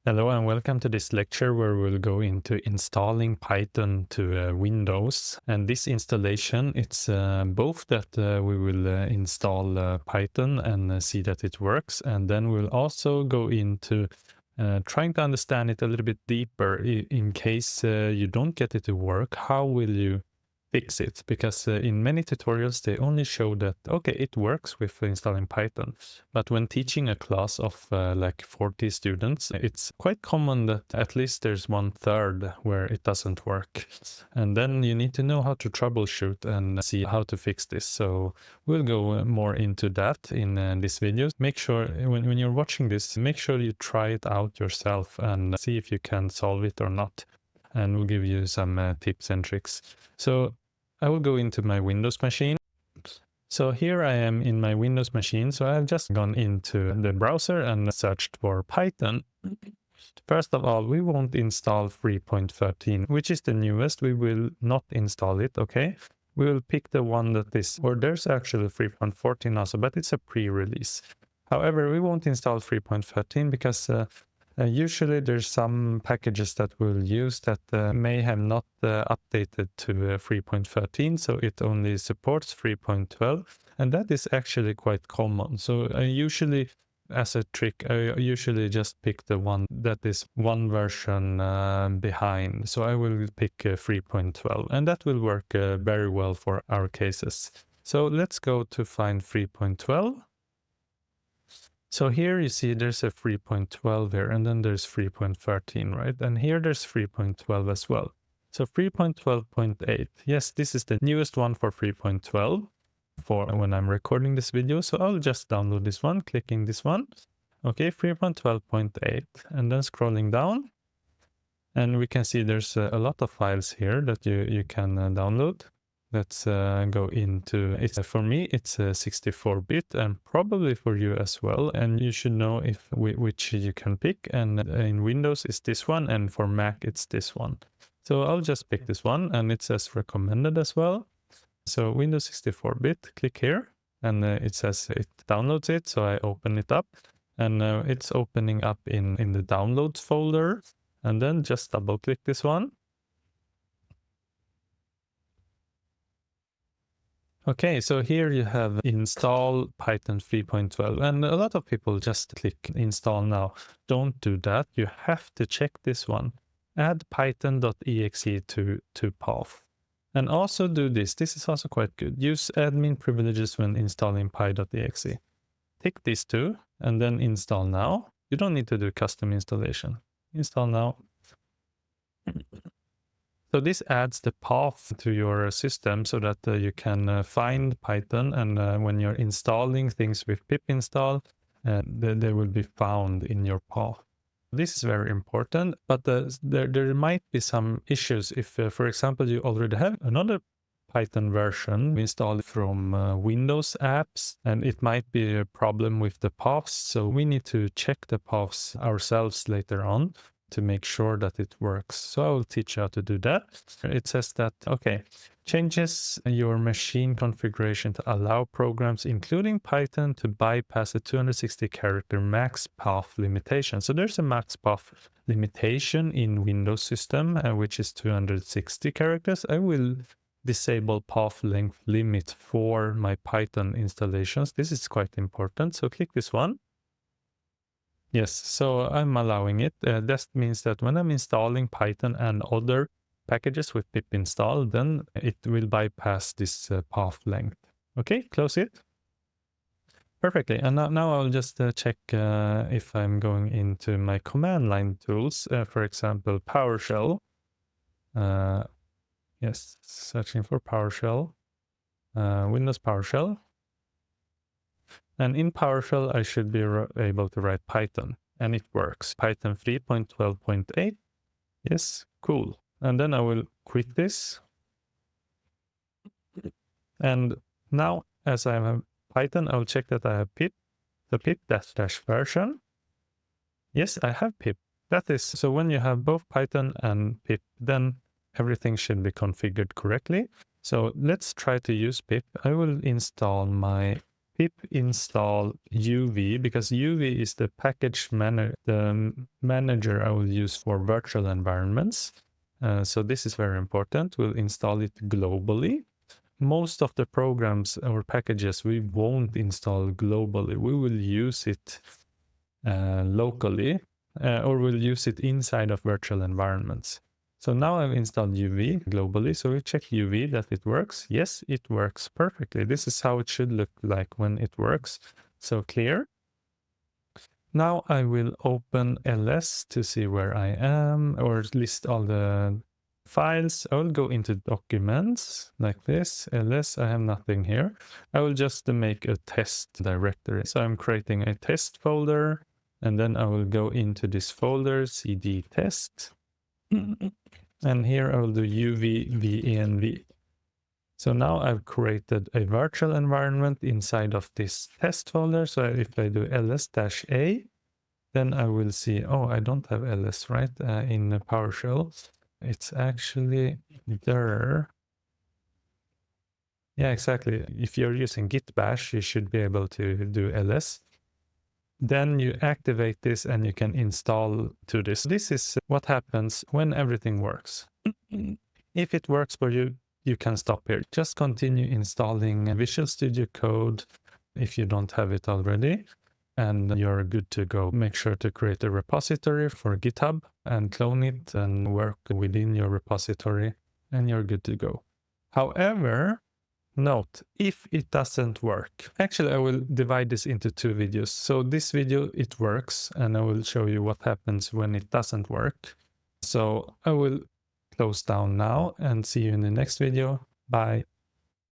Hello and welcome to this lecture where we'll go into installing Python to Windows. And this installation, it's both that we will install Python and see that it works. And then we'll also go into trying to understand it a little bit deeper in case you don't get it to work. How will you fix it? Because in many tutorials, they only show that, okay, it works with installing Python. But when teaching a class of like 40 students, it's quite common that at least there's 1/3 where it doesn't work. And then you need to know how to troubleshoot and see how to fix this. So we'll go more into that in this video. Make sure when you're watching this, make sure you try it out yourself and see if you can solve it or not. And we'll give you some tips and tricks. So I will go into my Windows machine. So here I am in my Windows machine. So I've just gone into the browser and searched for Python. First of all, we won't install 3.13, which is the newest. We will not install it, okay? We will pick the one that is, or there's actually 3.14 also, but it's a pre-release. However, we won't install 3.13 because usually there's some packages that we'll use that may have not updated to 3.13, so it only supports 3.12, and that is actually quite common. So I usually, as a trick, I usually just pick the one that is one version behind. So I will pick 3.12, and that will work very well for our cases. So let's go to find 3.12. So here you see there's a 3.12 here, and then there's 3.13, right? And here there's 3.12 as well. So 3.12.8, yes, this is the newest one for 3.12 for when I'm recording this video. So I'll just download this one, clicking this one. Okay, 3.12.8, and then scrolling down. And we can see there's a lot of files here that you can download. Let's go into it. For me, it's 64-bit and probably for you as well. And you should know which you can pick. And in Windows, it's this one. And for Mac, it's this one. So I'll just pick this one. And it says recommended as well. So Windows 64-bit, click here. And it says it downloads it. So I open it up. And it's opening up in the downloads folder. And then just double click this one. Okay, so here you have install Python 3.12, and a lot of people just click install now. Don't do that. You have to check this one. Add python.exe to path. And also do this. This is also quite good. Use admin privileges when installing py.exe. Tick these two and then install now. You don't need to do custom installation. Install now. So this adds the path to your system so that you can find Python, and when you're installing things with pip install, they will be found in your path. This is very important, but there might be some issues if, for example, you already have another Python version installed from Windows apps, and it might be a problem with the paths. So we need to check the paths ourselves later on to make sure that it works. So I will teach you how to do that. It says that, okay, changes your machine configuration to allow programs, including Python, to bypass a 260 character max path limitation. So there's a max path limitation in Windows system, which is 260 characters. I will disable path length limit for my Python installations. This is quite important. So click this one. Yes, so I'm allowing it. That means that when I'm installing Python and other packages with pip install, then it will bypass this path length. Okay, close it. Perfectly. And now I'll just check if I'm going into my command line tools, for example, PowerShell. Yes, searching for PowerShell, Windows PowerShell. And in PowerShell, I should be able to write Python, and it works. Python 3.12.8. Yes, cool. And then I will quit this. And now, as I have Python, I'll check that I have pip, the pip -- version. Yes, I have pip. That is, so when you have both Python and pip, then everything should be configured correctly. So let's try to use pip. I will install my pip install UV, because UV is the package manager I will use for virtual environments. So this is very important. We'll install it globally. Most of the programs or packages we won't install globally. We will use it locally, or we'll use it inside of virtual environments. So now I've installed UV globally. So we check UV that it works. Yes, it works perfectly. This is how it should look like when it works. So clear. Now I will open LS to see where I am, or list all the files. I will go into documents like this. LS, I have nothing here. I will just make a test directory. So I'm creating a test folder, and then I will go into this folder, cd test. And here I will do UV-venv. So now I've created a virtual environment inside of this test folder. So if I do ls-a, then I will see, oh, I don't have ls, right? In PowerShell. It's actually there. Yeah, exactly. If you're using git bash, you should be able to do ls. Then you activate this and you can install to this. This is what happens when everything works. If it works for you, you can stop here. Just continue installing Visual Studio Code if you don't have it already, and you're good to go. Make sure to create a repository for GitHub and clone it and work within your repository, and you're good to go. However, note, if it doesn't work, actually I will divide this into two videos. So this video, it works, and I will show you what happens when it doesn't work. So I will close down now and see you in the next video. Bye.